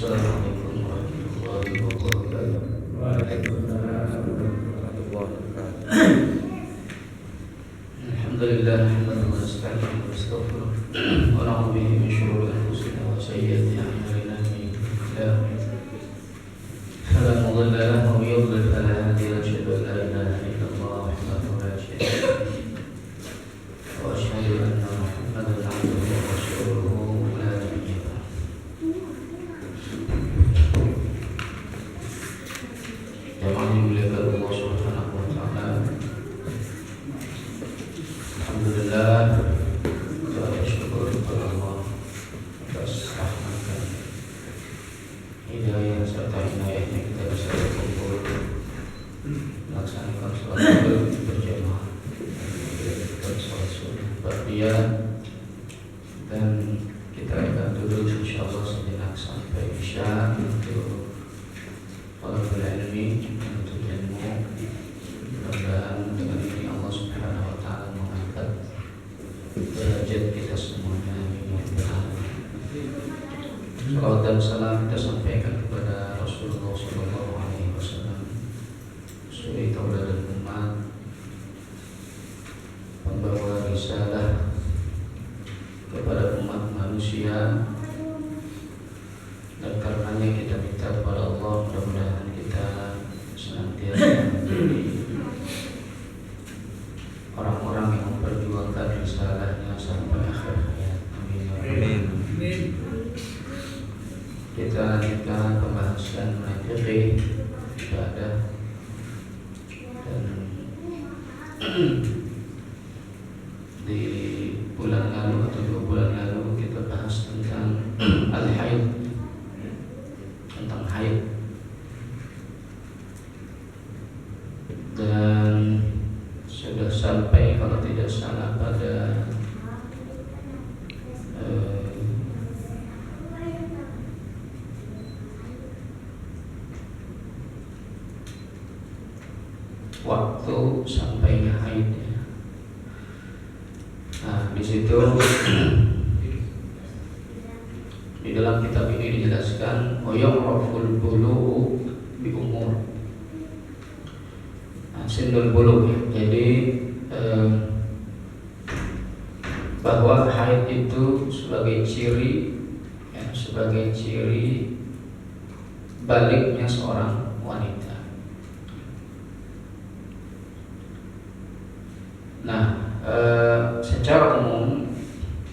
Assalamualaikum warahmatullahi wabarakatuh. Waalaikumsalam warahmatullahi wabarakatuh. Alhamdulillah, hamdan wa nasta'inuhu wa nastaghfiruh wa na'udzu bihi min shururi anfusina wa sayyiati a'malina man yahdihillahu fala mudilla lahu wa man yudlil fala hadiya lahu. Asyhadu an la ilaha illallah wahdahu la syarika lahu wa asyhadu anna Muhammadan 'abduhu wa rasuluhu la nabiyya ba'dahu. Jamaah dimuliakan Allah Subhanahu wa taala. Alhamdulillah, kita bersyukur kepada Allah atas rahmat dan hidayah serta inayahnya kita bisa berkumpul melaksanakan sholat berjamaah dan sholat sunnah ba'diyah, dan kita akan duduk insyaallah sejenak sampai isya untuk talabul ilmi, untuk ilmu. Mudah-mudahan dengan ini Allah Subhanahu wa taala mengangkat derajat kita semuanya. Salawat dan salam kita sampaikan kepada Rasulullah sallallahu alaihi wasallam, suri tauladan umat, pembawa risalah kepada umat manusia. Dan karenanya kita minta kepada Allah, mudah-mudahan kita senantiasa menjadi orang-orang yang memperjuangkan risalahnya sampai akhir hayat. Amin. Kita lanjutkan pembahasan mengenai fikih ibadah, dan di bulan lalu atau 2 bulan lalu kita bahas tentang al-haid, tentang haid, dan sudah sampai kalau tidak salah pada waktu sampainya haid. Nah, di situ di dalam kitab ini dijelaskan yu'raful bulugh bi umur. Sindul bulugh, jadi bahwa haid itu sebagai ciri, ya, sebagai ciri baliknya seorang wanita. Nah, secara umum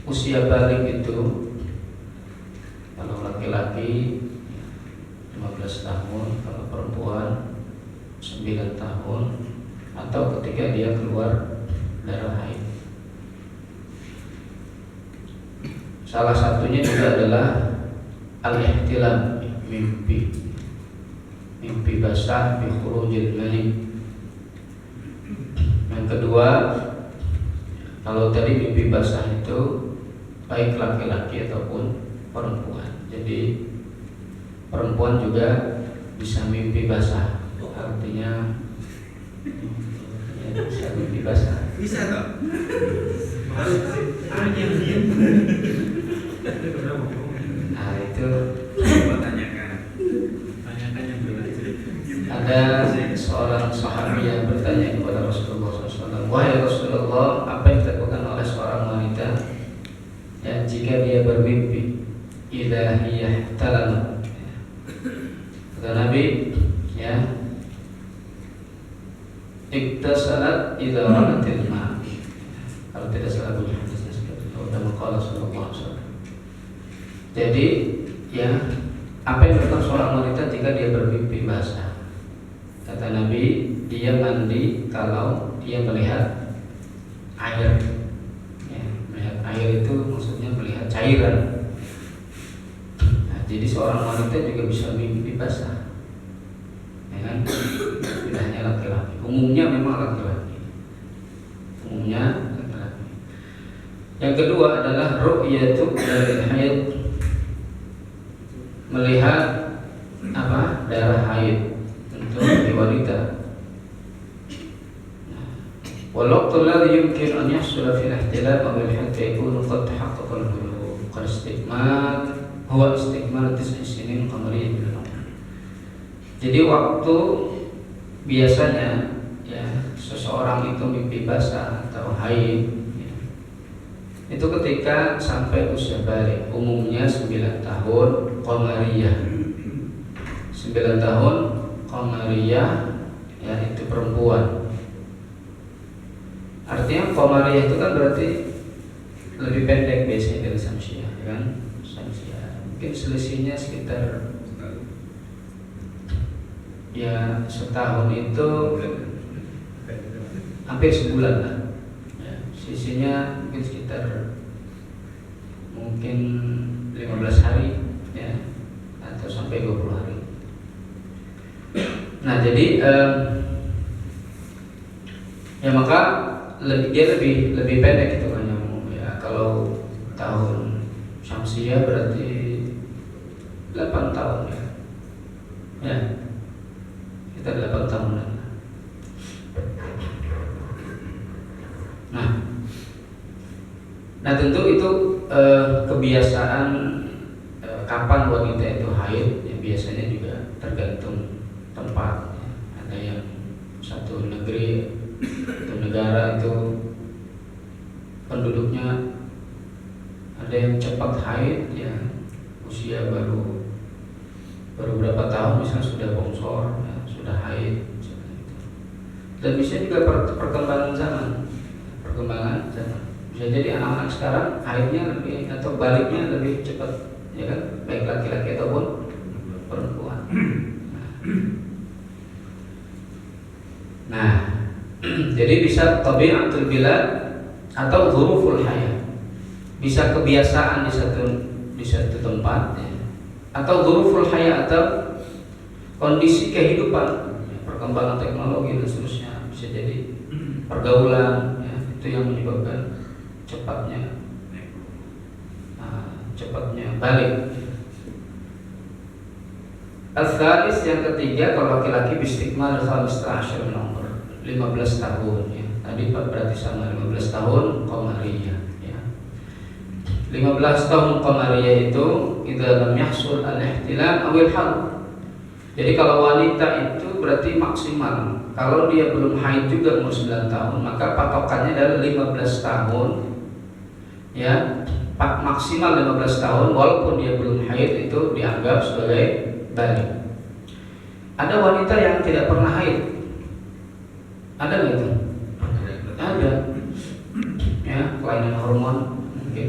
usia balik itu kalau laki-laki 15 tahun, kalau perempuan 9 tahun, atau ketika dia keluar darah haid. Salah satunya juga adalah al-ihtilam, mimpi basah bi khurujil mani. Yang kedua, kalau tadi mimpi basah itu baik laki-laki ataupun perempuan. Jadi perempuan juga bisa mimpi basah. Artinya ya, bisa mimpi basah. Bisa toh? Nah, itu Tanyakan yang berlanjut. ada seorang sahabat yang bertanya kepada Rasulullah SAW, wahai Rasulullah, apa yang dilakukan oleh seorang wanita yang jika dia bermimpi idza hiya ihtalam? Kata Nabi, ya, iktasalat idza ra'atil ma'. Kalau tidak salah bunyi hadisnya seperti itu. Dan maqala sallallahu alaihi wasallam. Jadi, ya, apa yang dilakukan seorang wanita jika dia bermimpi basah? Kata Nabi, dia mandi kalau dia melihat air. Ya, melihat air itu maksudnya melihat cairan. Nah, jadi seorang wanita juga bisa mimpi basah, ya kan? Tidak hanya laki-laki. Umumnya memang laki-laki. Umumnya laki-laki. Yang kedua adalah ru'yatu dari haid, melihat apa? Darah haid untuk di wanita. والوقت الذي يمكن أن يحصل في الاحتلام أو الحد يكون قد تحقق البلوغ كالاستكمال huwa istikmal tis'i sinin qamariyyin bil umr. Jadi waktu biasanya ya seseorang itu mimpi basah atau haid ya, itu ketika sampai usia balik, umumnya 9 tahun qamariyah. 9 tahun qamariyah ya, itu perempuan. Artinya qamariyah itu kan berarti lebih pendek biasanya dari samsiah, ya kan? Samsiah mungkin selisihnya sekitar ya setahun itu hampir sebulan lah ya, sisinya mungkin sekitar mungkin 15 hari ya, atau sampai 20 hari. Nah jadi ya maka dia lebih pendek itu kan ya. Kalau tahun Syamsiah berarti 8 tahun ya. Ya. Kita 8 tahunan. Nah tentu itu kebiasaan kapan wanita itu haid ya, biasanya juga tergantung tempat ya. Ada yang satu negeri atau negara itu penduduknya ada yang cepat haid ya, usia baru berapa tahun misalnya sudah bongsor ya, sudah haid dan bisa juga perkembangan zaman bisa jadi anak-anak sekarang haidnya lebih atau baliknya lebih cepat ya kan, baik laki-laki ataupun perempuan. Nah jadi bisa tabi'atul bilad atau dzuruful hayat, bisa kebiasaan di satu tempat ya, atau dzuruful hayat atau kondisi kehidupan ya, perkembangan teknologi dan seterusnya, bisa jadi pergaulan ya, itu yang menyebabkan cepatnya balik. Al-thalis yang ketiga, kalau laki-laki bistikmal al-khamisata asyar min umr, 15 tahun ya. Tadi berarti sama 15 tahun qamariyah ya. 15 tahun qamariyah itu idza lam yahsul al-ihtilam awil haid. Jadi kalau wanita itu berarti maksimal. Kalau dia belum haid juga umur 9 tahun, maka patokannya adalah 15 tahun ya, maksimal 15 tahun walaupun dia belum haid itu dianggap sebagai balik. Ada wanita yang tidak pernah haid, ada nggak itu? Ada ya, kelainan hormon mungkin.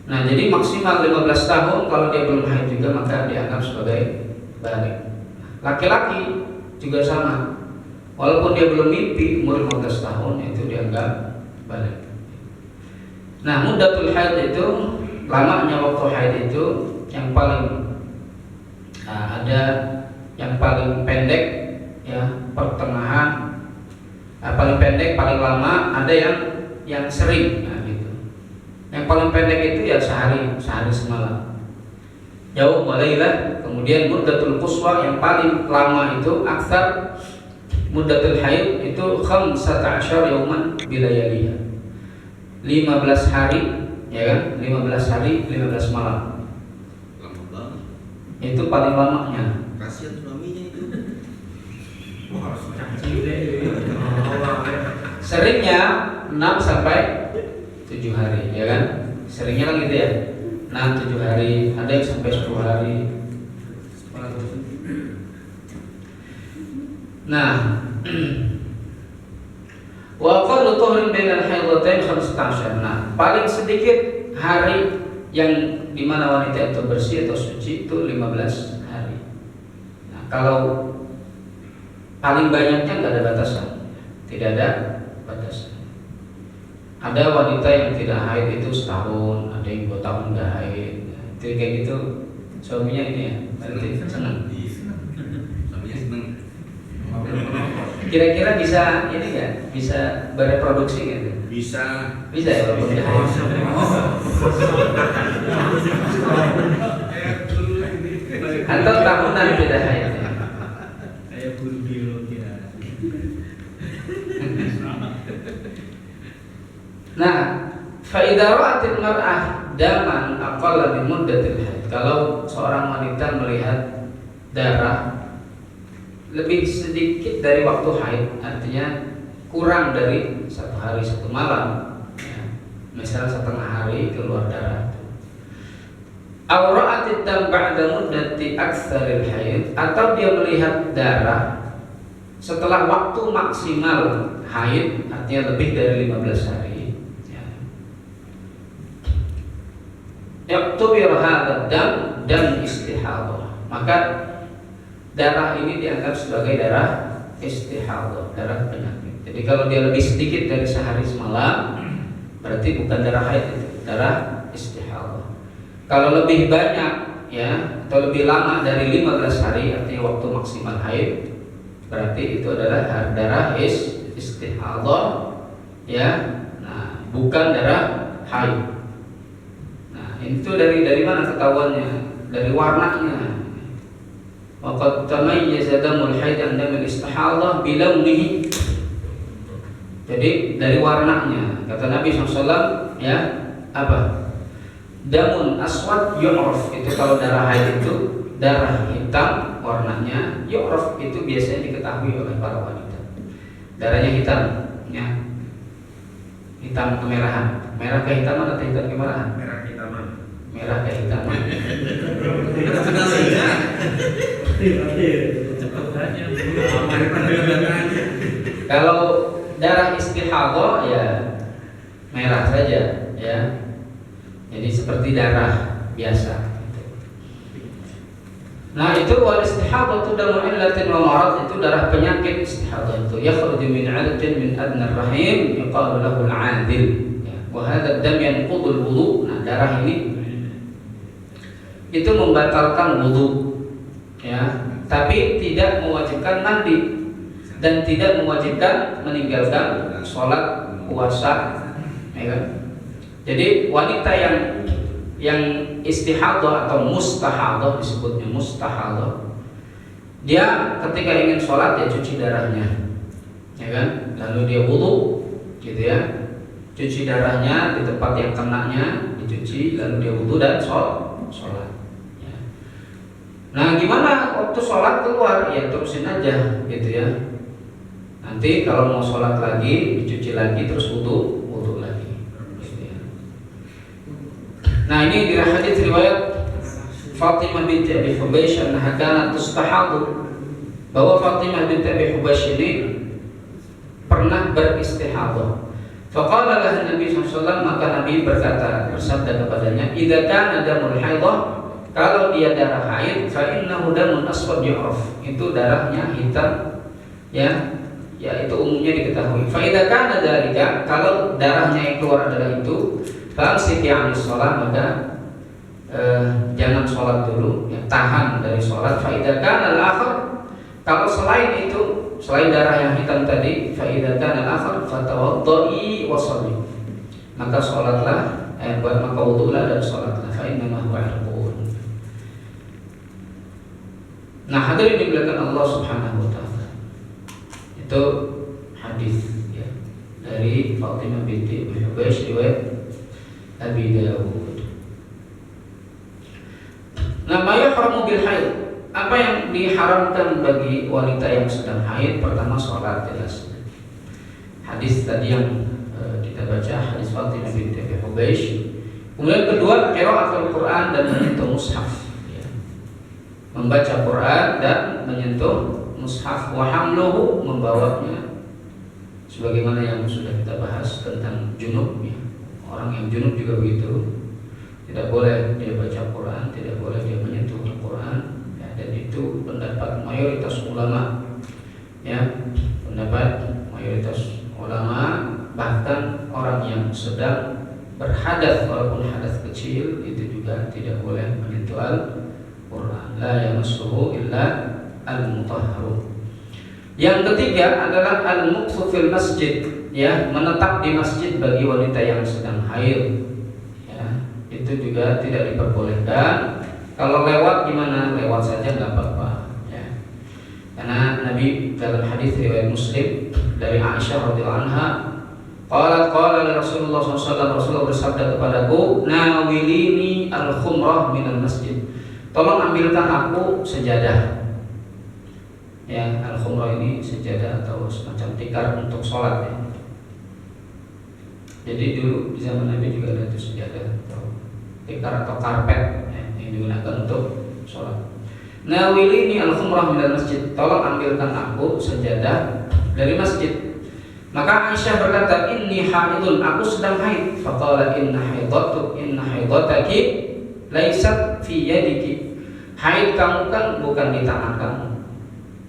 Nah jadi maksimal 15 tahun, kalau dia belum haid juga maka dianggap sebagai balik. Laki-laki juga sama, walaupun dia belum mimpi umur 15 tahun itu dianggap balik. Nah muddatul haid itu, lamanya waktu haid itu yang paling ada yang paling pendek ya, pertengahan paling pendek, paling lama, ada yang sering nah, gitu. Yang paling pendek itu ya sehari semalam. Jauh walailah. Kemudian muddatul quswa yang paling lama itu aksar muddatul haid itu 15 yauman bilayaliha, 15 hari ya kan, 15 hari 15 malam. Lama banget. Itu paling lamanya. Kasihan suaminya itu. Seringnya 6 sampai 7 hari ya kan. Seringnya kan gitu ya. 6-7 hari, ada yang sampai 10 hari. Nah, wa aqallu tuhrin bainal haidhatain 15. Nah, paling sedikit hari yang dimana wanita itu bersih atau suci itu 15 hari. Nah, kalau paling banyaknya nggak ada batasan, tidak ada batasan. Ada wanita yang tidak haid itu setahun, ada yang 2 tahun nggak haid. Itu kayak gitu, suaminya ini ya, berarti senang. Suaminya senang. Kira-kira bisa ini nggak? Bisa bereproduksi gitu? Bisa Ya walaupun tidak haid. Atau tahunan tidak haid. Kayak guru biologi ya. Nah, Fa idza ra'atil mar'ah daman aqalla min muddatil haid. Kalau seorang wanita melihat darah lebih sedikit dari waktu haid, artinya kurang dari 1 hari 1 malam, ya. Misalnya setengah hari keluar darah. Aw ra'atid dam ba'da muddati aktsaril haid, atau dia melihat darah setelah waktu maksimal haid, artinya lebih dari 15 hari. Yaktubir hadha dam istihadah, maka darah ini dianggap sebagai darah istihadah, darah penyakit. Jadi kalau dia lebih sedikit dari sehari semalam, berarti bukan darah haid, itu darah istihadah. Kalau lebih banyak, ya, atau lebih lama dari 15 hari, artinya waktu maksimal haid, berarti itu adalah darah istihadah, ya. Nah, bukan darah haid. Itu dari mana ketahuannya? Dari warnanya. Waqad tamayyaza damul haid an damil istihadah bilawnihi. Jadi dari warnanya, kata Nabi SAW, ya, apa? Damun aswad yu'raf, itu kalau darah haid itu darah hitam warnanya, yu'raf itu biasanya diketahui oleh para wanita. Darahnya hitam, ya. Hitam kemerahan. Merah kehitaman atau hitam kemerahan? Merah kehitaman. Merah kehitaman. Cepat aja. Kalau darah istihadah, ya merah saja, ya. Jadi seperti darah biasa. Nah, itu wal istihadah itu damu illatin wa marad, itu darah penyakit. Istihadah itu yakhruju min 'adatin min adna rahim yuqalu lahu al-'adil, ya. Wa hadha ad-dam yanqudul wudu. Nah, darah ini itu membatalkan wudu, ya, tapi tidak mewajibkan mandi dan tidak mewajibkan meninggalkan sholat, puasa, ya kan? Jadi wanita yang istihadah atau mustahadah, disebutnya mustahadah, dia ketika ingin sholat dia cuci darahnya, ya kan? Lalu dia wudu, gitu ya, cuci darahnya di tempat yang kenanya, dicuci, lalu dia wudu dan sholat. Ya. Nah, gimana waktu sholat keluar? Ya terusin aja, gitu ya. Nanti kalau mau sholat lagi, dicuci lagi, terus wudu lagi. Gitu ya. Nah, ini di hadits riwayat Fatimah binti Abi Hubaysh annaha kanat tustahadu, bahwa Fatimah binti Abi Hubaysh ini pernah beristihadah. Faqala laha Nabi SAW, maka Nabi berkata, bersabda kepadanya, idza kana damul haidah, kalau dia darah haid, fa innahu damun aswad yu'raf, itu darahnya hitam, ya, itu umumnya diketahui. Fa idza kana dzalika, kalau darahnya yang keluar adalah itu, fa'amsik ya'nis shalah, maka jangan sholat dulu, ya, tahan dari sholat. Fa idza kana al-akhar, kalau selain itu, selain darah yang hitam tadi, fa idza kana al-akhar fatawaddai wa shalli, maka sholatlah, maka wudulah dan sholatlah, fa inna ma huwa irqun. Nah, hadirin dimuliakan Allah Subhanahu wa taala. Itu hadis, ya, dari Fatimah binti Abi Hubaysh riwayat Abi Dawud. Nah, ma yahramu bil haid, apa yang diharamkan bagi wanita yang sedang haid? Pertama, sholat, jelas. Hadis tadi yang kita baca, hadis Fatimah binti Abi Hubaysh. Kemudian kedua, qiraatul Quran dan menyentuh mushaf, ya. Membaca Quran dan menyentuh mushaf. Wa hamluhu, membawanya, sebagaimana yang sudah kita bahas tentang junub, ya. Orang yang junub juga begitu, tidak boleh dia baca Quran, tidak boleh dia menyentuh Al-Quran, ya. Dan itu pendapat mayoritas ulama, ya, pendapat mayoritas ulama. Bahkan orang yang sedang berhadas walaupun hadas kecil itu juga tidak boleh menyentuh Al-Quran. La yamassuhu illa al-mutahharun. Yang ketiga adalah al-muqsu fil masjid, ya, menetap di masjid bagi wanita yang sedang haid, ya, itu juga tidak diperbolehkan. Kalau lewat gimana? Lewat saja nggak apa-apa, ya. Karena Nabi dalam hadis riwayat Muslim dari Aisyah radhiyallahu anha, Qala Rasulullah SAW, Rasulullah bersabda kepadaku, nawilini al-khumrah minal masjid. Tolong ambilkan aku sejadah. Ya, al-khumrah ini sejadah atau semacam tikar untuk sholat ya. Jadi dulu di zaman Nabi juga ada itu sejadah atau tikar atau karpet ya, yang digunakan untuk sholat. Nawilini al-khumrah minal masjid. Tolong ambilkan aku sejadah dari masjid. Maka Aisyah berkata, inni haidun, aku sedang haid. Faqala inna haidataki laisat fi yadiki. Haid kamu kan bukan di tangan kamu.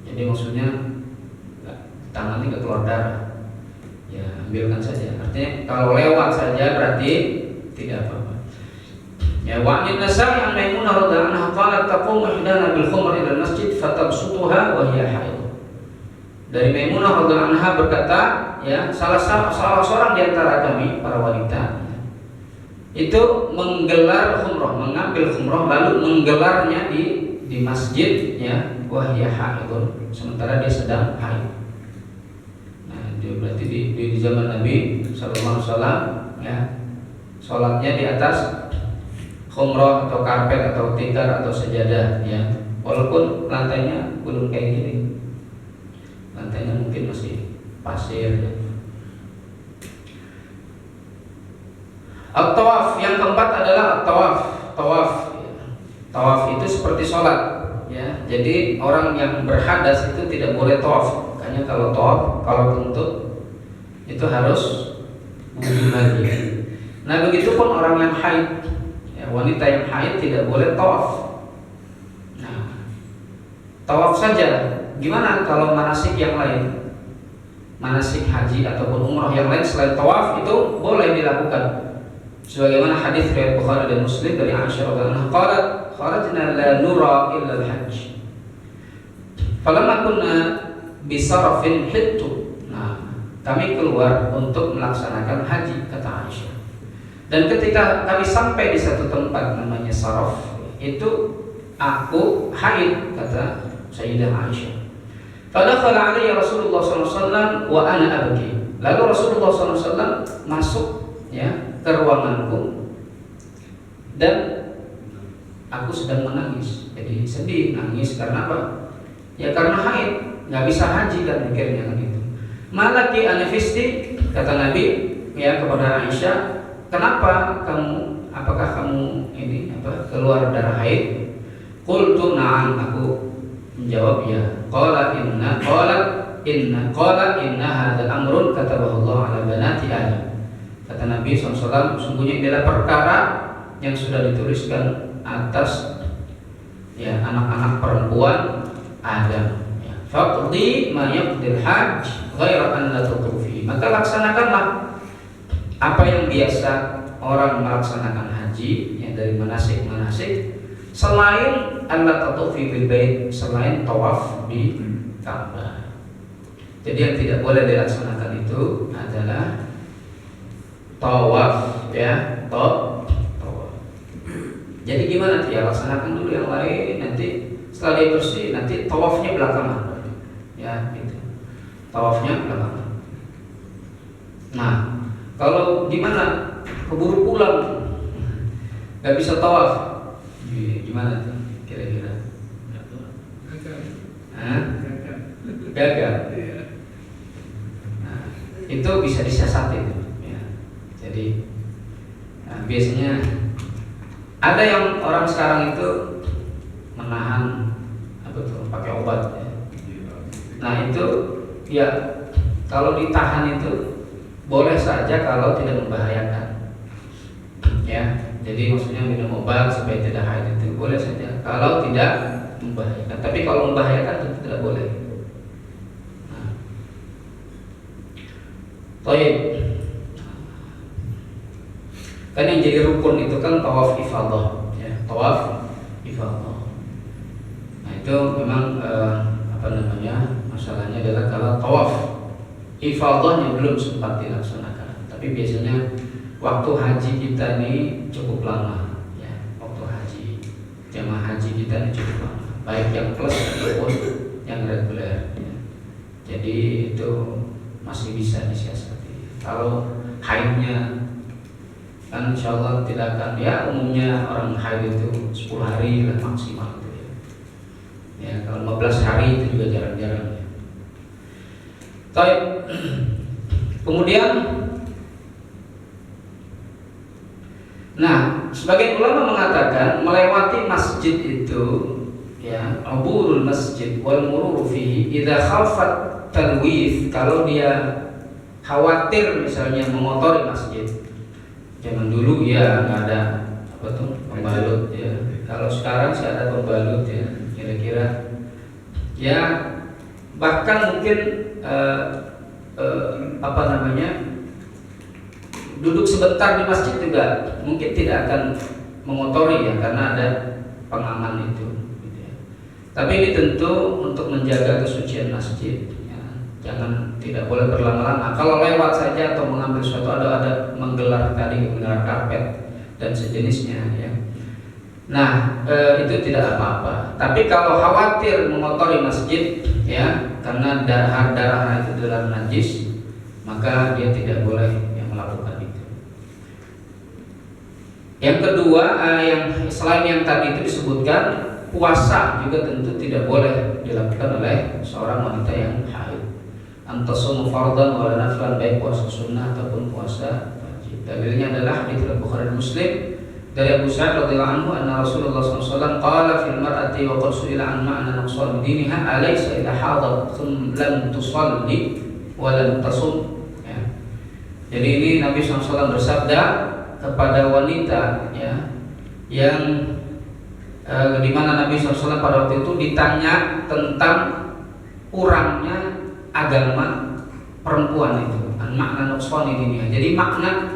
Jadi maksudnya tangan ini keluar darah. Ya ambilkan saja. Artinya kalau lewat saja berarti tidak apa-apa. Ya wa an Nasa'i an Maimunah radhiyallahu anha qalat taqumu ihdana bil khumr ila al masjid fatabsutuha wa hiya haid. Dari Maimunah radhiyallahu anha berkata, ya salah seorang di antara kami para wanita itu menggelar khumrah, mengambil khumrah lalu menggelarnya di masjid ya, wahya haidun, sementara dia sedang haid. Nah, dia berarti di zaman Nabi sallallahu alaihi wasallam ya, salatnya di atas khumrah atau karpet atau tikar atau sejadah ya, walaupun lantainya belum kayak gini. Lantainya mungkin masih pasir ya. At-tawaf yang keempat adalah at-tawaf. Tawaf itu seperti sholat ya. Jadi orang yang berhadas itu tidak boleh tawaf. Makanya kalau tawaf, kalau untuk itu harus wudu lagi. Nah begitu pun orang yang haid ya, wanita yang haid tidak boleh tawaf. Nah tawaf saja. Gimana kalau manasik yang lain? Manasik haji ataupun umrah yang lain selain tawaf itu boleh dilakukan. Sebagaimana hadis riwayat Bukhari dan Muslim dari Aisyah radhiyallahu anha qalat kharajna la nura illa al-hajj. Falamma kunna bi sarafin hittu. Nah, kami keluar untuk melaksanakan haji kata Aisyah. Dan ketika kami sampai di satu tempat namanya Saraf, itu aku haid kata Sayyidah Aisyah. Fadakhala alayya Rasulullah SAW wa ana abki. Lalu Rasulullah SAW masuk ya ke ruanganku dan aku sedang menangis. Jadi sedih, nangis karena apa? Ya karena haid, nggak bisa haji kan mikirnya kan itu. Malaki anafisti kata Nabi ya kepada Aisyah, kenapa kamu? Apakah kamu ini apa keluar darah haid? Qultu na'am, aku menjawab ya. Qala inna hadza amrun katabahu Allah ala banati Adam. Kata Nabi SAW, sungguhnya ini adalah perkara yang sudah dituliskan atas ya anak-anak perempuan Adam. Faqdi ma yaqdil hajj ghaira an la tutufi. Maka laksanakanlah apa yang biasa orang melaksanakan haji yang dari manasik selain Allah tatufi bil bait, selain tawaf di Ka'bah. Jadi yang tidak boleh dilaksanakan itu adalah tawaf ya, tawaf. Jadi gimana dia laksanakan dulu yang lain, nanti setelah dia bersih nanti tawafnya belakangan. Ya, gitu. Tawafnya belakangan. Nah, kalau gimana keburu pulang nggak bisa tawaf, gimana tuh kira-kira? Gagal. Nah, itu bisa disiasati tuh. Jadi biasanya ada yang orang sekarang itu menahan apa tuh pakai obat ya. Nah itu ya kalau ditahan itu boleh saja kalau tidak membahayakan ya. Jadi maksudnya minum obat supaya tidak haid itu boleh saja kalau tidak membahayakan. Tapi kalau membahayakan itu tidak boleh. Nah, baik. Kan yang jadi rukun itu kan tawaf ifadah ya, tawaf ifadah. Nah itu memang masalahnya adalah kalau tawaf ifadahnya belum sempat dilaksanakan. Tapi biasanya waktu haji kita ini cukup lama ya, waktu haji jamaah haji kita ini cukup lama, baik yang plus ataupun yang reguler ya. Jadi itu masih bisa disiasati. Kalau haidnya kan insya Allah tidak akan, ya umumnya orang haid itu 10 hari lah maksimal gitu ya. Ya kalau 15 hari itu juga jarang-jarang ya. Baik. Kemudian, nah sebagian ulama mengatakan melewati masjid itu ya, aburul masjid wal mururu fihi idza khafat talwith, kalau dia khawatir misalnya mengotori masjid. Zaman dulu ya nggak ada apa tuh pembalut ya. Kalau sekarang sih ada pembalut ya. Kira-kira ya bahkan mungkin apa namanya, duduk sebentar di masjid juga mungkin tidak akan mengotori ya, karena ada pengaman itu. Gitu ya. Tapi ini tentu untuk menjaga kesucian masjid. Jangan, tidak boleh berlama-lama. Kalau lewat saja atau mengambil sesuatu, ada menggelar karpet dan sejenisnya ya. Nah itu tidak apa-apa. Tapi kalau khawatir mengotori masjid ya, karena darah itu adalah najis, maka dia tidak boleh yang melakukan itu. Yang kedua, yang selain yang tadi itu disebutkan, puasa juga tentu tidak boleh dilakukan oleh seorang wanita yang haid. Antasumu fardhan wa naflan, baik puasa sunnah ataupun puasa wajib. Dalilnya adalah hadits Bukhari dan Muslim dari Abu Sa'id radhiyallahu anhu anna Rasulullah SAW qala fil mar'ati wa qad su'ila an ma'na nuqsan diniha alaysa idha hadat lam tusalli wa lam tasum ya. Jadi ini Nabi SAW bersabda kepada wanita ya, yang di mana Nabi SAW pada waktu itu ditanya tentang kurangnya agama perempuan itu, makna nuqsan ini. Jadi makna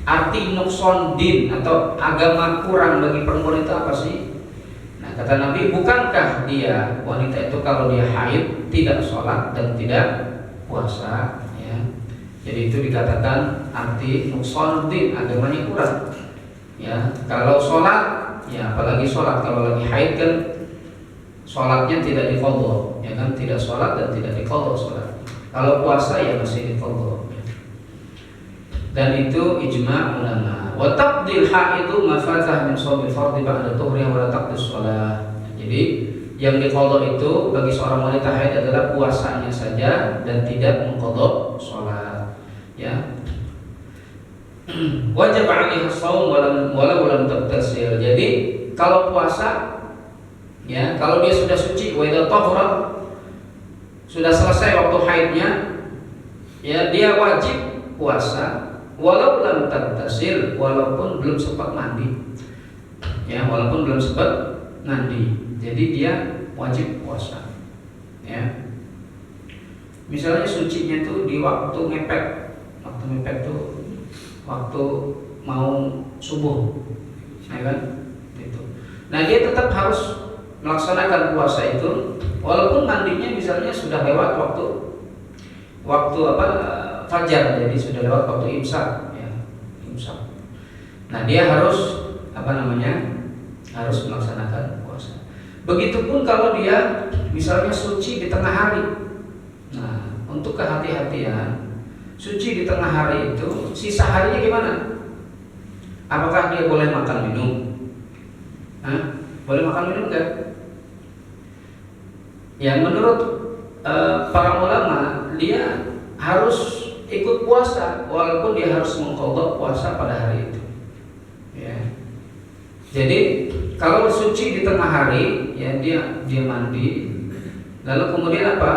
arti nuqsan din atau agama kurang bagi perempuan itu apa sih? Nah kata Nabi, bukankah dia wanita itu kalau dia haid tidak sholat dan tidak puasa ya. Jadi itu dikatakan arti nuqsan din, agamanya kurang ya. Kalau sholat ya, apalagi sholat kalau lagi haid kan sholatnya tidak diqadha ya kan, tidak sholat dan tidak diqadha sholat. Kalau puasa ya masih diqadha. Dan itu ijma' ulama. Wa taqdil haidu ma fatah min shaumil fardhi ba'da tuhri wa la taqdis shalah. Jadi yang diqadha itu bagi seorang wanita haid adalah puasanya saja dan tidak mengqadha sholat ya. Wajib 'alaiha shaum walau lam taghtasil. Jadi kalau puasa ya, kalau dia sudah suci, wa idza tahara, sudah selesai waktu haidnya ya, dia wajib puasa walau lam taghtasil, walaupun belum sempat mandi ya, walaupun belum sempat mandi. Jadi dia wajib puasa ya. Misalnya sucinya itu di waktu mepet tuh waktu mau subuh ya kan itu. Nah dia tetap harus melaksanakan puasa itu walaupun mandinya misalnya sudah lewat waktu fajar, jadi sudah lewat waktu imsak ya, imsak. Nah dia harus harus melaksanakan puasa. Begitupun kalau dia misalnya suci di tengah hari. Nah untuk kehati-hatian, suci di tengah hari itu sisa harinya gimana? Apakah dia boleh makan minum? Boleh makan minum enggak? Ya menurut para ulama dia harus ikut puasa walaupun dia harus mengqadha puasa pada hari itu. Ya. Jadi kalau suci di tengah hari ya dia mandi, lalu kemudian apa?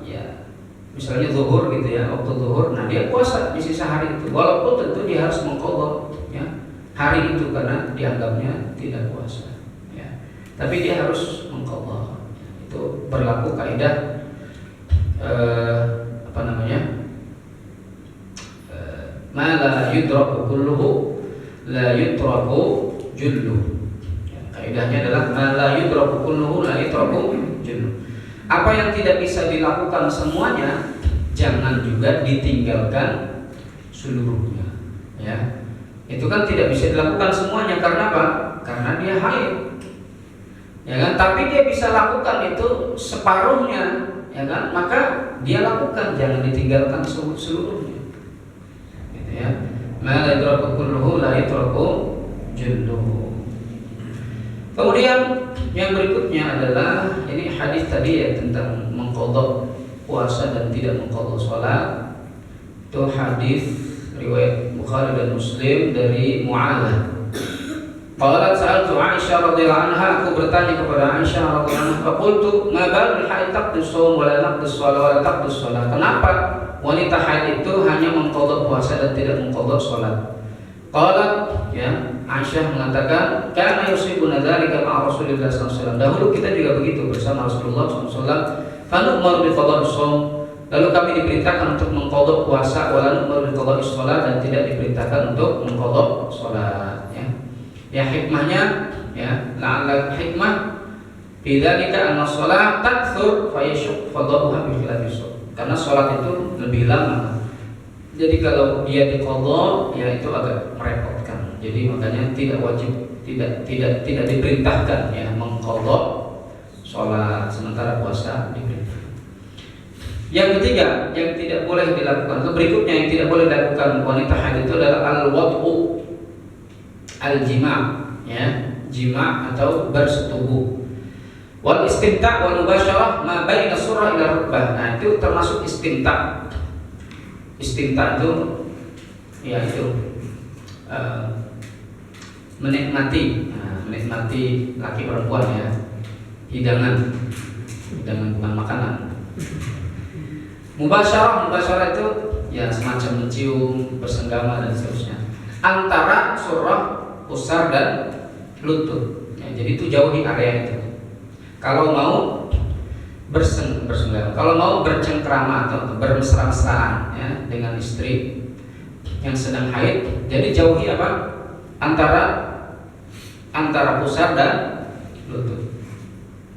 Ya misalnya zuhur gitu ya, waktu zuhur, nah dia puasa di sisa hari itu walaupun tentu dia harus mengqadha ya hari itu karena dianggapnya tidak puasa. Tapi dia harus mengqadha. Itu berlaku kaidah ma la yudraku kulluhu la yutraku julluh. Kaidahnya adalah ma la yudraku kulluhu la yutraku julluh. Apa yang tidak bisa dilakukan semuanya jangan juga ditinggalkan seluruhnya ya. Itu kan tidak bisa dilakukan semuanya karena apa? Karena dia haid. Ya kan, tapi dia bisa lakukan itu separuhnya, ya kan? Maka dia lakukan, jangan ditinggalkan seluruhnya. ya. Ma la yudraku kulluhu la yudraku julluhu. Kemudian yang berikutnya adalah ini hadis tadi ya tentang mengqadha puasa dan tidak mengqadha salat. Itu hadis riwayat Bukhari dan Muslim dari Mu'alah. Qalat sa'altu Aisyah radhiyallahu anha, aku bertanya kepada Aisyah radhiyallahu anha, faqultu ma balul haid taqdus shaum wa la taqdus shalah wa la taqdus shalah. Kenapa wanita haid itu hanya mengqadha puasa dan tidak mengqadha salat? Qalat ya, Aisyah mengatakan, "Kana yusibuna dzalika ma'a Rasulillah sallallahu alaihi wasallam." Dahulu kita juga begitu bersama Rasulullah sallallahu alaihi wasallam. Fanu'maru bi qada'is shaum. Lalu kami diperintahkan untuk mengqadha puasa, wa la nu'maru bi qada'is shalah, dan tidak diperintahkan untuk mengqadha salat, ya. Ya hikmahnya ya, la'alla hikmah bidzalika anna shalah taktsur fa yashq qada'uha bi khilafis shaum. Karena salat itu lebih lama. Jadi kalau dia diqadha ya itu agak merepotkan. Jadi makanya tidak wajib, tidak diperintahkan ya mengqadha salat, sementara puasa diperintah. Yang ketiga yang tidak boleh dilakukan, atau berikutnya yang tidak boleh dilakukan wanita haid itu adalah al-wad'u, al-jima' ya, jima' atau bersetubuh. Wal istimta' wal mubasyarah ma baina surah ila rukbah. Nah, itu termasuk istimta'. Istimta' itu ya itu menikmati laki perempuan ya, hidangan bukan makanan. Mubasyarah itu ya semacam mencium, bersenggama dan seterusnya antara surah, pusar dan lutut ya, jadi itu jauhi area itu. Kalau mau bersenggama, kalau mau bercengkrama atau bermesra-mesraan ya dengan istri yang sedang haid, jadi jauhi apa? Antara pusar dan lutut.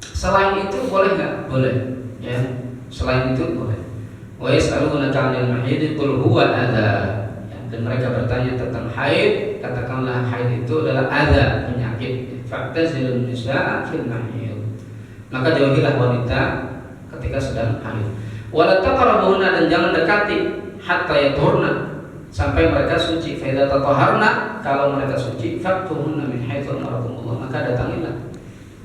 Selain itu boleh nggak? Boleh ya. Selain itu boleh. Wa yas'alunaka 'anil mahid qul huwa adza. Dan mereka bertanya tentang haid, katakanlah haid itu adalah adza, penyakit. Fa'tazilun nisaa fil mahid. Maka jauhilah wanita ketika sedang haid. Wala taqrabuhunna, dan jangan dekati hatta yatuhurna, sampai mereka suci. Fa idza tatahharna, kalau mereka suci, fatuhunna min haitsu amarakumullah, maka datangilah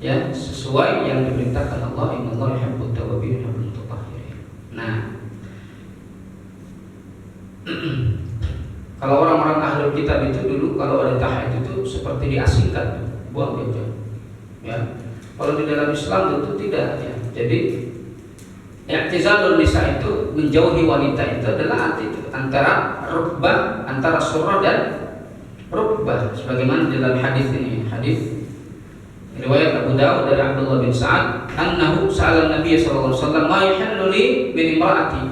ya sesuai yang diperintahkan Allah. Innallaha yuhibbut tawwabin wa yuhibbul mutatahhirin. Nah, kalau orang-orang ahlul kitab itu dulu kalau ada haid itu seperti diasingkan, buang dia jauh. Ya. Kalau di dalam Islam tentu tidak ya. Jadi i'tizalun nisa itu menjauhi wanita itu adalah antara rukbah, antara surah dan rukbah, sebagaimana dalam hadis ini, hadis riwayat Abu Dawud dari Abdullah bin Sa'ad, annahu sa'ala Nabi sallallahu alaihi wasallam ma yahallu li min imraati,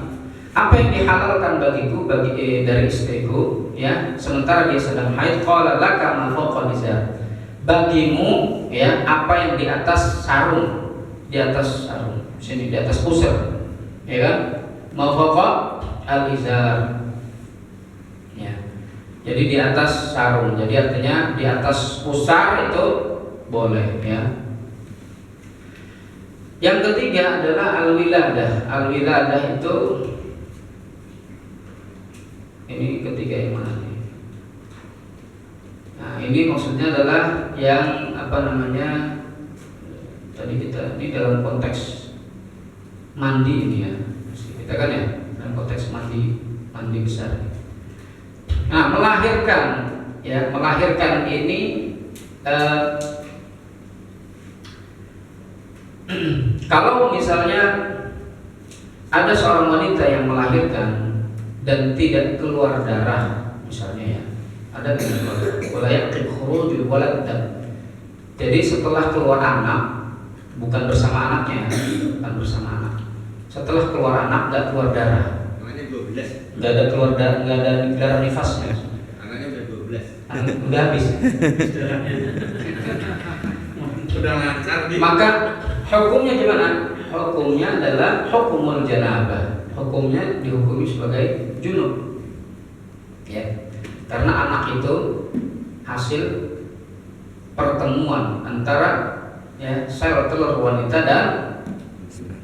apa yang dihalalkan bagiku dari istriku ya sementara dia sedang haid. Qala laka ma fawqa nizar, bagimu ya apa yang di atas sarung, sini di atas pusar ya kan, ma fawqa al-izar ya, jadi di atas sarung, jadi artinya di atas pusar itu boleh ya. Yang ketiga adalah al-wiladah. Al-wiladah itu ini ketiga yang mana nih? Nah, ini maksudnya adalah yang apa namanya? Tadi kita ini dalam konteks mandi ini ya. Kita kan ya dalam konteks mandi besar. Nah, melahirkan ini kalau misalnya ada seorang wanita yang melahirkan dan tidak keluar darah, misalnya ya, ada tidak keluar darah, wala yaqib khurujul walad. Jadi setelah keluar anak, bukan bersama anaknya, bukan bersama anak. Setelah keluar anak nggak keluar darah. Anaknya 12. Nggak ada keluar darah, nggak ada darah nifasnya. Anaknya udah 12. Udah habis. Udah lancar. Maka hukumnya gimana? Hukumnya adalah hukumul janabah. Hukumnya dihukumi sebagai junub. Ya. Karena anak itu hasil pertemuan antara ya sel telur wanita dan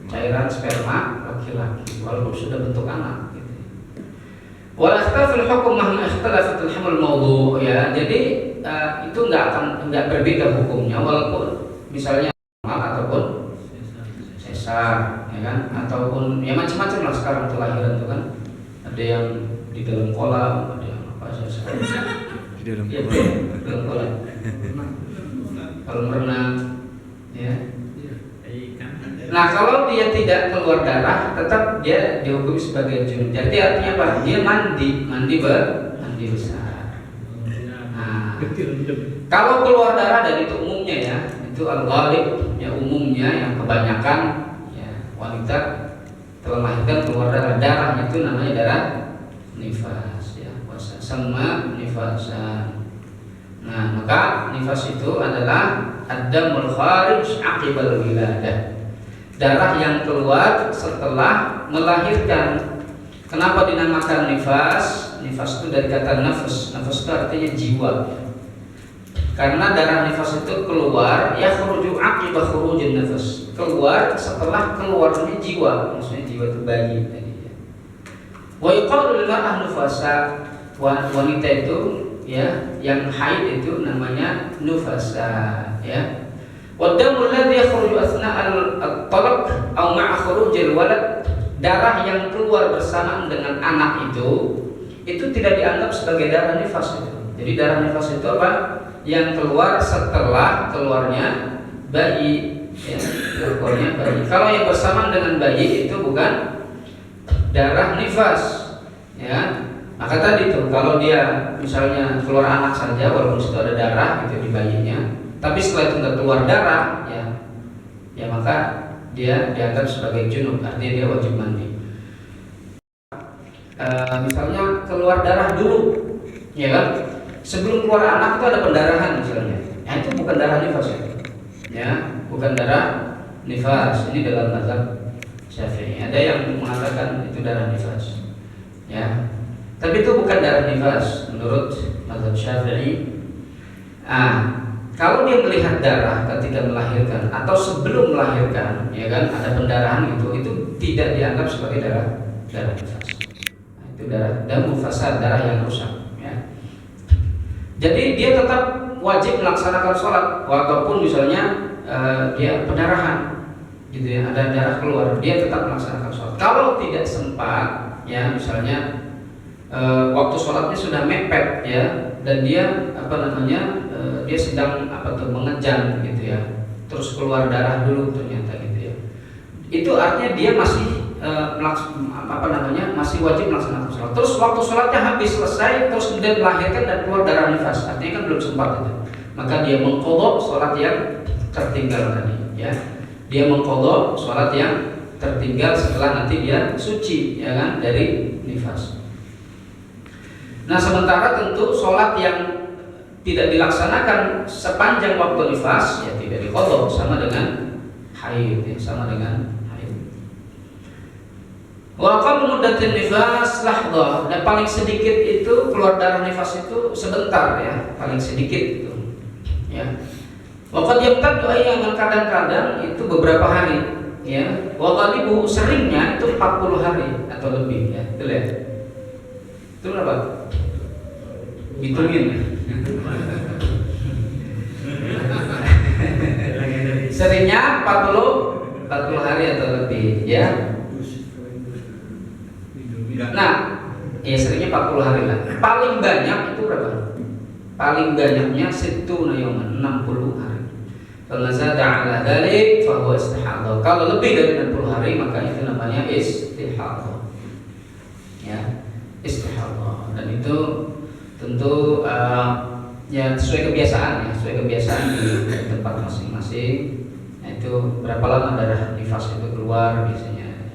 cairan sperma laki-laki, walaupun sudah bentuk anak gitu. Wala ikhtilaful hukum mahma ikhtalafatul haml mawdu', ya. Jadi itu nggak berbeda hukumnya walaupun misalnya normal ataupun sesar, ya kan? Ataupun ya macam-macam lah sekarang kelahiran itu kan. Ada yang di dalam kolam, ada yang apa sesar. Di dalam Ya, dalam kolam. Kalau berenang, ya. Nah, kalau dia tidak keluar darah, tetap dia dihukumi sebagai junub. Jadi artinya apa? Dia mandi besar. Nah, kalau keluar darah, dan itu umumnya ya, itu al-ghalib, ya umumnya yang kebanyakan ya wanita telah melahirkan keluar darah itu namanya darah nifas, ya, puasa sama nifasan. Nah, maka nifas itu adalah ad-damul kharij aqibal wiladah. Darah yang keluar setelah melahirkan. Kenapa dinamakan nifas? Nifas itu dari kata nafas. Nafas itu artinya jiwa. Karena darah nifas itu keluar, ya khuruju aqibah khurujin nafas. Keluar setelah keluarnya jiwa. Maksudnya jiwa itu bayi tadi ya. Wa yuqalu lil mar'ah nufasa. Wanita itu ya yang haid itu namanya nufasa, ya. Wadamul ladzi yakhruju asna'al talaq aw ma'a khurujil walad, darah yang keluar bersamaan dengan anak itu tidak dianggap sebagai darah nifas itu. Jadi darah nifas itu apa? Yang keluar setelah keluarnya bayi, ya, keluarnya bayi. Kalau yang bersamaan dengan bayi itu bukan darah nifas, ya. Maka tadi tuh kalau dia misalnya keluar anak saja walaupun situ ada darah gitu di bayinya, tapi setelah itu nggak keluar darah, ya maka dia dianggap sebagai junub, artinya dia wajib mandi. Misalnya keluar darah dulu, ya kan? Sebelum keluar anak itu ada pendarahan misalnya, ya itu bukan darah nifas ya, bukan darah nifas. Ini dalam mazhab Syafi'i. Ada yang mengatakan itu darah nifas, ya. Tapi itu bukan darah nifas menurut mazhab Syafi'i. Kalau dia melihat darah ketika melahirkan atau sebelum melahirkan, ya kan, ada pendarahan itu tidak dianggap sebagai darah nifas. Itu darah mufasad, darah yang rusak, ya. Jadi dia tetap wajib melaksanakan sholat walaupun misalnya dia pendarahan, gitu ya, ada darah keluar, dia tetap melaksanakan sholat. Kalau tidak sempat, ya misalnya waktu sholatnya sudah mepet, ya, dan dia dia sedang mengejan gitu ya, terus keluar darah dulu ternyata gitu ya, itu artinya dia masih masih wajib melaksanakan sholat. Terus waktu sholatnya habis selesai, terus kemudian melahirkan dan keluar darah nifas, artinya kan belum sempat itu. Maka dia mengqadha sholat yang tertinggal tadi, ya. Dia mengqadha sholat yang tertinggal setelah nanti dia suci, ya kan, dari nifas. Nah, sementara tentu sholat yang tidak dilaksanakan sepanjang waktu nifas, ya tidak diqadha, sama dengan haid, ya, sama dengan haid. Wa aqallu muddatin nifas lahdah, dan paling sedikit itu keluar darah nifas itu sebentar, ya, paling sedikit itu, ya. Wa qad yamtaddu ayyaman, kadang-kadang itu beberapa hari, ya. Wa ghalibu, seringnya itu 40 hari atau lebih, ya. Itu lihat. Itu berapa? Hitungin. Seringnya 40 hari atau lebih, ya. Nah, ya seringnya 40 hari lah. Paling banyak itu berapa? Paling banyaknya sittuna yawman, 60 hari. Kalau zada 'ala dzalik fa huwa istihadha. Kalau lebih dari 60 hari maka itu namanya istihadha. Ya, istihadha. Dan itu tentu ya sesuai kebiasaan, ya, sesuai kebiasaan di tempat masing-masing. Nah, itu berapa lama darah nifas itu keluar biasanya.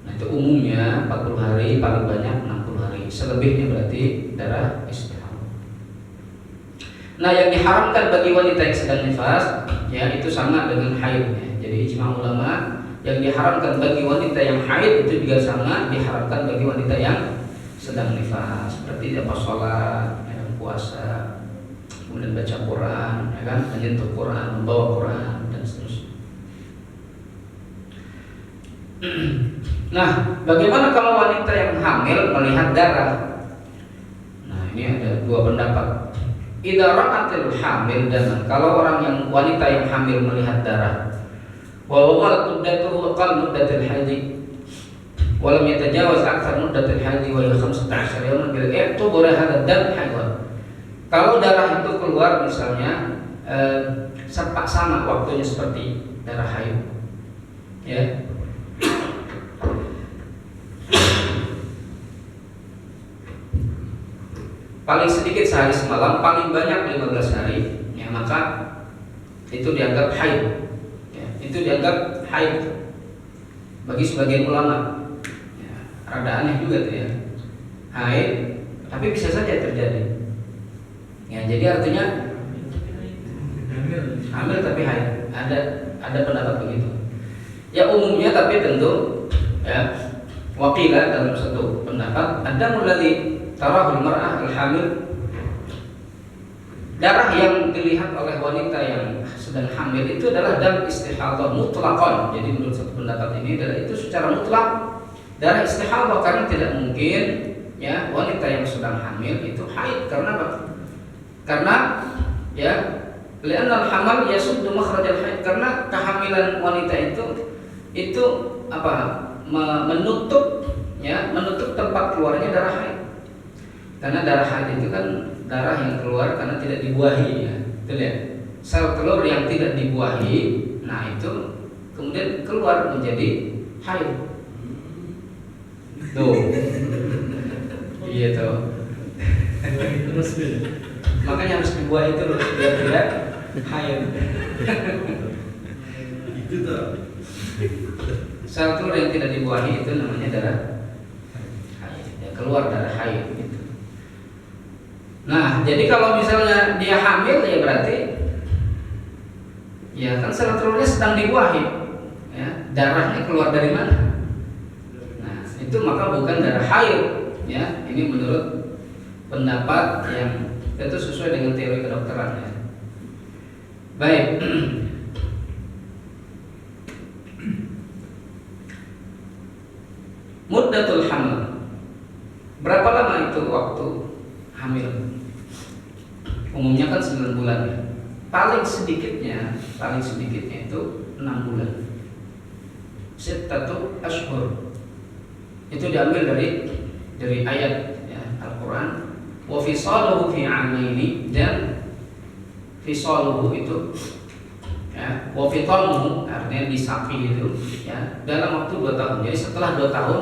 Nah, itu umumnya 40 hari, paling banyak 60 hari. Selebihnya berarti darah istihadha. Nah, yang diharamkan bagi wanita yang sedang nifas, ya, itu sama dengan haid, ya. Jadi ijma ulama, yang diharamkan bagi wanita yang haid itu juga sama diharamkan bagi wanita yang sedang nifas, seperti apa sholat, ya, puasa, kemudian baca Quran, ya kan, menyentuh Quran, membawa Quran dan seterusnya. Nah, bagaimana kalau wanita yang hamil melihat darah? Nah, ini ada dua pendapat. Idza ra'atil hamil daman, kalau orang yang wanita yang hamil melihat darah, wa walat muddatuhu aqall muddatil haidhi wa lam yatajawaz akthar muddatil haidhi wa 15 yawman bil i'tibar hadha dam haidhan. Kalau darah itu keluar misalnya sama waktunya seperti darah haid, ya. Paling sedikit sehari semalam, paling banyak 15 hari, ya, maka itu dianggap haid, ya, itu dianggap haid bagi sebagian ulama, ya, rada aneh juga tuh ya, haid, tapi bisa saja terjadi, ya, jadi artinya hamil tapi haid, ada pendapat begitu, ya umumnya, tapi tentu, ya, wakilah dalam satu pendapat ada mulai tarahul mar'ah al-hamil, darah yang dilihat oleh wanita yang sedang hamil itu adalah dam istihadah mutlaqan. Jadi menurut satu pendapat ini adalah itu secara mutlak darah istihadah, karena tidak mungkin, ya, wanita yang sedang hamil itu haid. Karena apa? Karena, ya, li'anna al-hamal yasuddu makhraj al-haid, karena kehamilan wanita itu apa? Menutup, ya, menutup tempat keluarnya darah haid. Karena darah haid itu kan darah yang keluar karena tidak dibuahi, ya. Betul ya? Sel telur yang tidak dibuahi, nah itu kemudian keluar menjadi haid. Tuh. Iya tuh. Makanya harus dibuahi terus biar tidak haid. Itu tuh. Sel telur yang tidak dibuahi itu namanya darah haid. Ya, keluar darah haid gitu. Nah, jadi kalau misalnya dia hamil, ya berarti, ya kan sel telurnya sedang dibuahi, ya, darahnya keluar dari mana? Nah, itu maka bukan darah haid, ya. Ini menurut pendapat yang itu sesuai dengan teori kedokteran, ya. Baik. Muddatul hamil, berapa lama itu waktu hamil? Umumnya kan 9 bulan, ya. Paling sedikitnya itu 6 bulan. Sittatu ashhur. Itu diambil dari ayat, ya, Al-Qur'an. Wa fisaluhu fi 'amaini, dan fisaluhu itu, ya, wa fitamuhu artinya disapi itu, ya, dalam waktu 2 tahun. Jadi setelah 2 tahun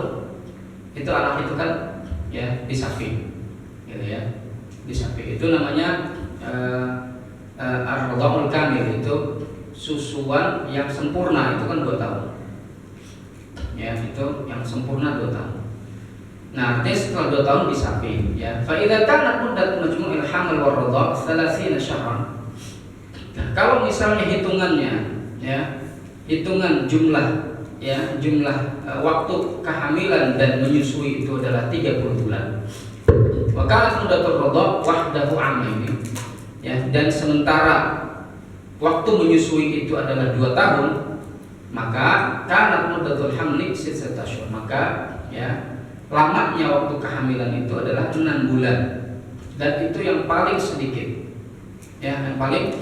itu anak itu kan, ya, disapi. Gitu ya. Disapi itu namanya ar-radha'ul kamil, itu susuan yang sempurna, itu kan 2 tahun. Ya, itu yang sempurna 2 tahun. Nah, artinya setelah 2 tahun disapi, ya. Fa idza kanat muddat majmu'il haml war radha' 30 syahran. Nah, kalau misalnya hitungannya, ya, hitungan jumlah, ya, waktu kehamilan dan menyusui itu adalah 30 bulan. Wa kanat muddatur radha' wahdahu 'amaini. Ya, dan sementara waktu menyusui itu adalah 2 tahun, maka kanat muddatul hamli 6 asyhur, maka, ya, lamanya waktu kehamilan itu adalah 6 bulan, dan itu yang paling sedikit, ya, yang paling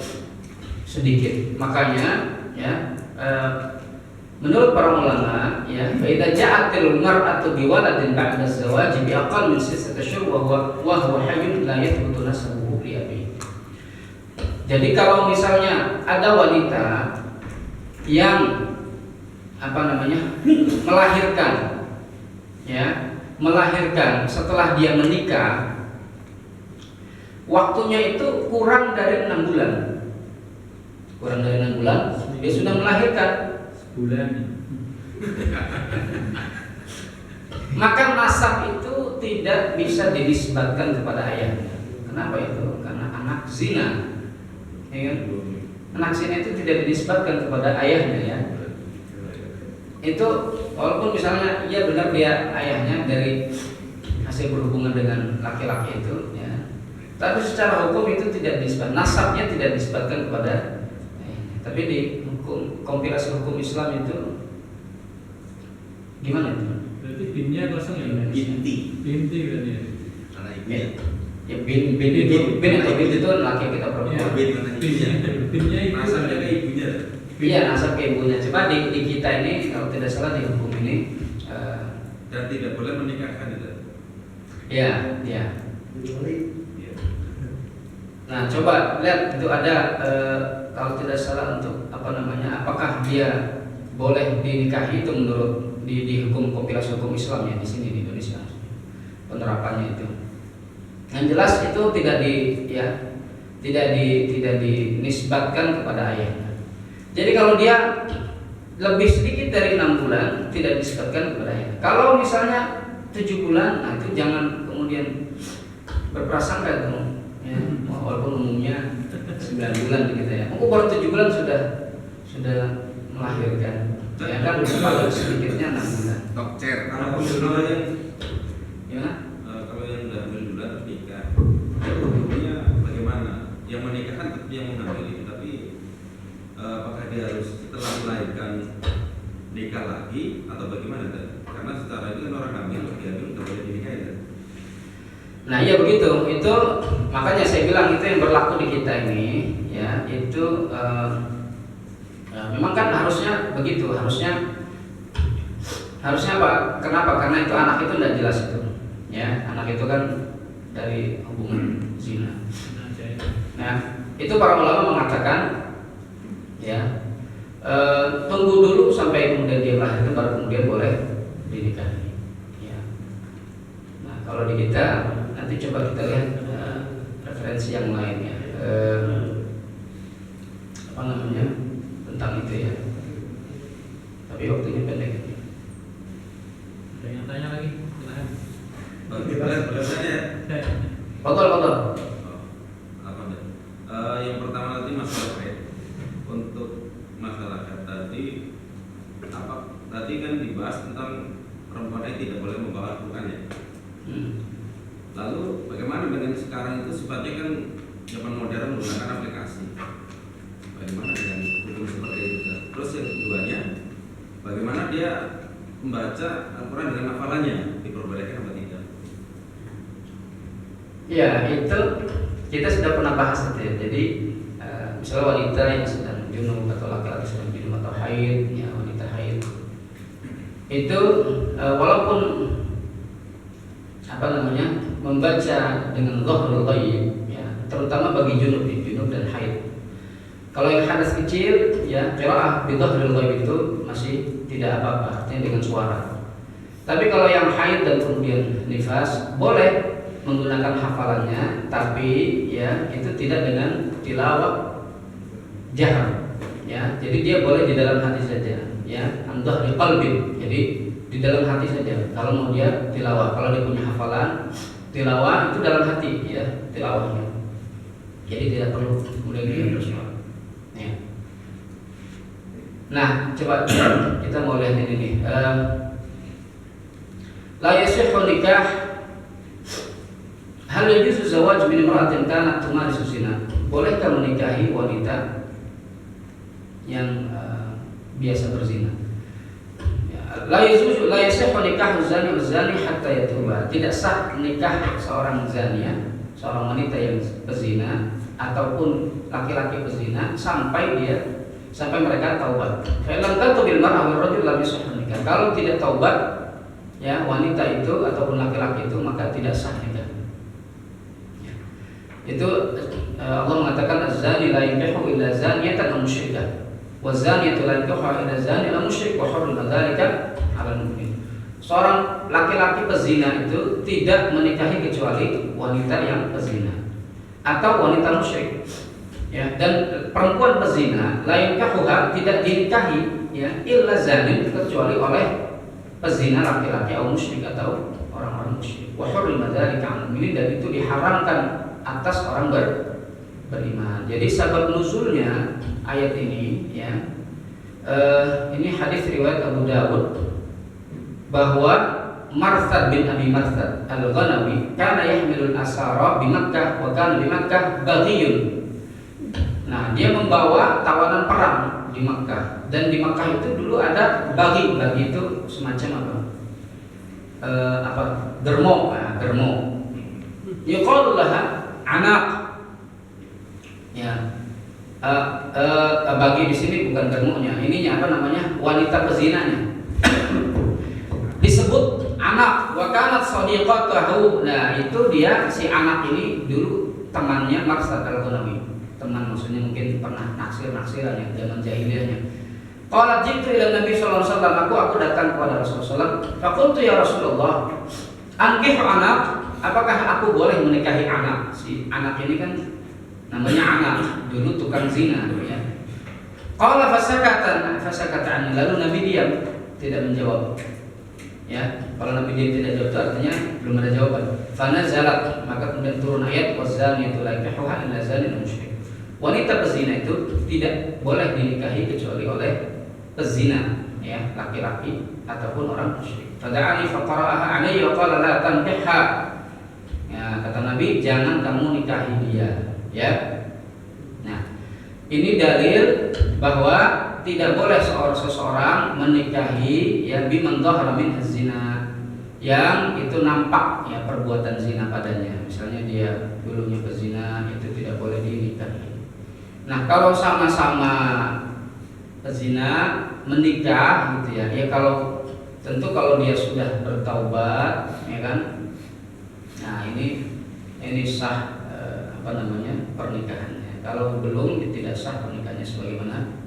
sedikit. Makanya, ya, menurut para ulama, ya, fa idza ja'atil mar'atu bi waladin ba'da zawaj bi aqall min 6 asyhur wa huwa hayyun la yathbutu nasabuhu li abi. Jadi kalau misalnya ada wanita yang melahirkan, ya, melahirkan setelah dia menikah, waktunya itu kurang dari 6 bulan. Kurang dari 6 bulan dia sudah melahirkan. Bulan. Maka nasab itu tidak bisa dinisbatkan kepada ayahnya. Kenapa itu? Karena anak zina. Ya kan? Anak zina itu tidak dinisbatkan kepada ayahnya, ya. Itu walaupun misalnya iya benar dia ayahnya dari hasil berhubungan dengan laki-laki itu, ya, tapi secara hukum itu tidak dinisbatkan, nasabnya tidak dinisbatkan kepada ayahnya. Tapi di hukum kompilasi hukum Islam itu Gimana itu? Berarti binnya kosong ya? Binti. Binti berarti ya? Anak ibunya. Ya bin atau binti itu laki kita Iya, perempuan. Bin anak ibunya. Binnya itu Nasabnya ke ibunya. Iya, nasab ke ibunya. Cuma di kita ini kalau tidak salah di hukum ini Dan tidak boleh menikahkan itu. ya. Iya. Nah, coba lihat itu ada kalau tidak salah untuk apa namanya? Apakah dia boleh dinikahi itu menurut di hukum kompilasi hukum Islam ya di sini di Indonesia penerapannya itu. Yang jelas itu tidak dinisbatkan kepada ayahnya. Jadi kalau dia lebih sedikit dari 6 bulan tidak disebutkan kepada ayah. Kalau misalnya 7 bulan, nah itu jangan kemudian berprasangka dong. Ya, walaupun umumnya 9 bulan gitu ya. Aku baru 7 bulan sudah melahirkan. Ya kan kalau sedikitnya 6 bulan. Dokter. Kalau Ya. Kalau yang udah hamil duluan terus nikah, hukumnya bagaimana? Yang menikahkan tetap yang menghamili, tapi apakah dia harus setelah melahirkan nikah lagi atau bagaimana? Karena secara itu kan orang hamil, dia udah boleh dinikahi kan? Nah iya begitu, itu makanya saya bilang itu yang berlaku di kita ini, ya itu memang kan harusnya begitu, harusnya apa? Kenapa? Karena itu anak itu tidak jelas itu, ya anak itu kan dari hubungan zina. Nah itu para ulama mengatakan, ya tunggu dulu sampai kemudian dia melahirkan baru kemudian boleh dinikahi. Ya. Nah kalau di kita nanti coba kita lihat referensi yang lain ya, apa namanya tentang itu ya. Tapi waktunya pendek. Ada yang tanya lagi? Silahkan. Boleh saja. Betul. Apa nih? Yang pertama nanti masalah haid. Untuk masalah haid tadi kan dibahas tentang perempuan yang tidak boleh membawa Al-Quran ya. Lalu bagaimana dengan sekarang itu sifatnya kan zaman modern menggunakan aplikasi. Bagaimana dengan hukum seperti itu? Terus yang keduanya, bagaimana dia membaca Al-Quran dengan hafalannya, diperbolehkan atau tidak? Ya itu kita sudah pernah bahas itu ya. Jadi misalnya wanita yang sedang junub atau laki-laki sedang junub atau haid, ya wanita haid itu walaupun apa namanya membaca dengan dhahrul ghaib ya, terutama bagi junub dan haid. Kalau yang hadas kecil ya qiraah bi dhahril ghaib itu masih tidak apa-apa, artinya dengan suara. Tapi kalau yang haid dan kemudian nifas boleh menggunakan hafalannya, tapi ya itu tidak dengan tilawah jahar ya. Jadi dia boleh di dalam hati saja ya, amdah di qalbin. Jadi di dalam hati saja kalau mau dia tilawah. Kalau dia punya hafalan tilawah itu dalam hati ya tilawahnya. Jadi tidak perlu kemudian dia bersuara ya. Nah coba kita mau lihat ini nih, la yasihhu nikah. Hal yajuzu zawaj min imra'atin kanat tumarisu zina. Bolehkah menikahi wanita yang biasa berzina? La yasihhu nikahu zani hatta yatuba. Tidak sah nikah seorang zania, seorang wanita yang berzina ataupun laki-laki berzina sampai mereka taubat. Fa lam tatubil mar'a wal rajul lam yasihhu nikah. Kalau tidak taubat ya wanita itu ataupun laki-laki itu maka tidak sah nikah. Itu Allah mengatakan az-zani la yankihu illa zaniyatan aw musyrikah wa zaniyatu la yankihu illa zani aw musyrik wa hurrima dzalika 'ala al-mu'min. Seorang laki-laki pezina itu tidak menikahi kecuali wanita yang pezina atau wanita musyrik. Ya, dan perempuan pezina la yankihuha tidak dinikahi ya illa zani kecuali oleh pezina laki-laki atau musyrik atau orang-orang musyrik. Wa hurrima dzalika 'ala al-mu'min, dan itu diharamkan atas orang beriman. Jadi sebab nuzulnya ayat ini ya, ini hadis riwayat Abu Dawud bahwa Marsad bin Abi Marsad al-Ghanawi kana yahmilul asara di Makkah wa kana di Makkah baghiyun. Nah, dia membawa tawanan perang di Makkah. Dan di Makkah itu dulu ada bagi itu semacam apa? Dermo, dermo. Yuqalu laha anak. Ya. Bagi di sini bukan dermonya, ininya apa namanya? Wanita pezinanya. Disebut anak, wa kanat sadiqatahu. Nah, itu dia si anak ini dulu temannya Marsad al-Ghanawi. Teman maksudnya mungkin pernah naksir-naksiran ya zaman jahiliyahnya. Qala jitu ila Nabi sallallahu alaihi wasallam, aku datang kepada Rasulullah sallallahu alaihi wasallam. Faqultu ya Rasulullah, ankih anak, apakah aku boleh menikahi anak? Si anak ini kan namanya anak, dulu tukang zina ya. Qala fasakatan, lalu Nabi diam, tidak menjawab. Ya, kalau Nabi diam tidak jawab itu artinya belum ada jawaban. Fanazalat, maka kemudian turun ayat wazaniyatu la yankihuha illa zanin musyrik. Wanita pezina itu tidak boleh dinikahi kecuali oleh pezina, ya, laki-laki ataupun orang musyrik. Fada'ani faqara'aha alayhi wa qala la tankihha. Ya, kata Nabi, jangan kamu nikahi dia, ya. Nah, ini dalil bahwa tidak boleh seseorang menikahi ya biman dhahara min zina, yang itu nampak ya perbuatan zina padanya. Misalnya dia dulunya pezina, itu tidak boleh dinikahi. Nah, kalau sama-sama pezina menikah gitu ya, ya kalau tentu kalau dia sudah bertaubat, ya kan. Nah, ini sah apa namanya pernikahannya. Kalau belum, tidak sah pernikahannya sebagaimana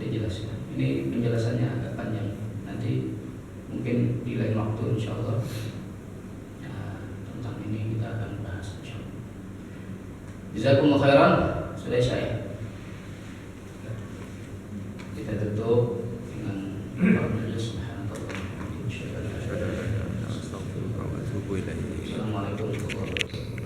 dijelaskan. Ini penjelasannya agak panjang. Nanti mungkin di lain waktu insyaallah tentang ini kita akan bahas insyaallah. Jazakumullah khairan. Sudah saya. Kita tutup dengan Assalamualaikum warahmatullahi wabarakatuh.